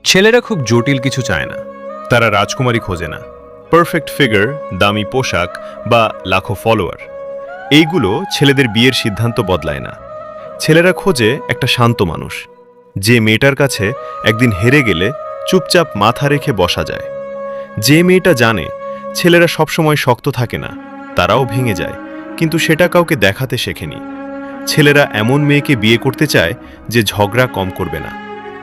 ছেলেরা খুব জটিল কিছু চায় না। তারা রাজকুমারী খোঁজে না, পারফেক্ট ফিগার, দামি পোশাক বা লাখো ফলোয়ার। এইগুলো ছেলেদের বিয়ের সিদ্ধান্ত বদলায় না। ছেলেরা খোঁজে একটা শান্ত মানুষ, যে মেয়েটার কাছে একদিন হেরে গেলে চুপচাপ মাথা রেখে বসা যায়। যে মেয়েটা জানে ছেলেরা সবসময় শক্ত থাকে না, তারাও ভেঙে যায়, কিন্তু সেটা কাউকে দেখাতে শেখেনি। ছেলেরা এমন মেয়েকে বিয়ে করতে চায় যে ঝগড়া কম করবে না,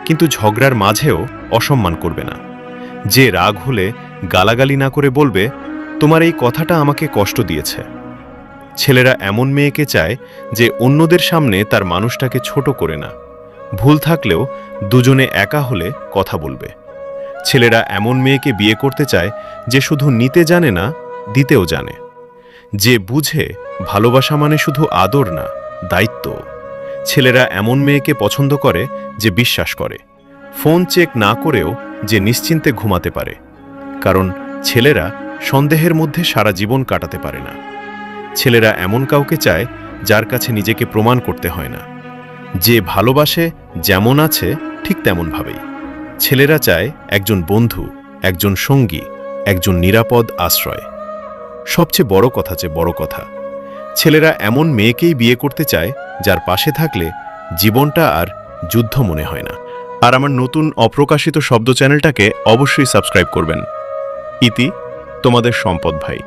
কিন্তু ঝগড়ার মাঝেও অসম্মান করবে না। যে রাগ হলে গালাগালি না করে বলবে, তোমার এই কথাটা আমাকে কষ্ট দিয়েছে। ছেলেরা এমন মেয়েকে চায় যে অন্যদের সামনে তার মানুষটাকে ছোট করে না, ভুল থাকলেও দুজনে একা হলে কথা বলবে। ছেলেরা এমন মেয়েকে বিয়ে করতে চায় যে শুধু নিতে জানে না, দিতেও জানে। যে বুঝে ভালোবাসা মানে শুধু আদর না, দায়িত্ব। ছেলেরা এমন মেয়েকে পছন্দ করে যে বিশ্বাস করে, ফোন চেক না করেও যে নিশ্চিন্তে ঘুমাতে পারে। কারণ ছেলেরা সন্দেহের মধ্যে সারা জীবন কাটাতে পারে না। ছেলেরা এমন কাউকে চায় যার কাছে নিজেকে প্রমাণ করতে হয় না, যে ভালোবাসে যেমন আছে ঠিক তেমনভাবেই। ছেলেরা চায় একজন বন্ধু, একজন সঙ্গী, একজন নিরাপদ আশ্রয়। সবচেয়ে বড় কথা, ছেলেরা এমন মেয়েকেই বিয়ে করতে চায় যার পাশে থাকলে জীবনটা আর যুদ্ধ মনে হয় না। আর আমার নতুন অপ্রকাশিত শব্দ চ্যানেলটাকে অবশ্যই সাবস্ক্রাইব করবেন। ইতি, তোমাদের সম্পদ ভাই।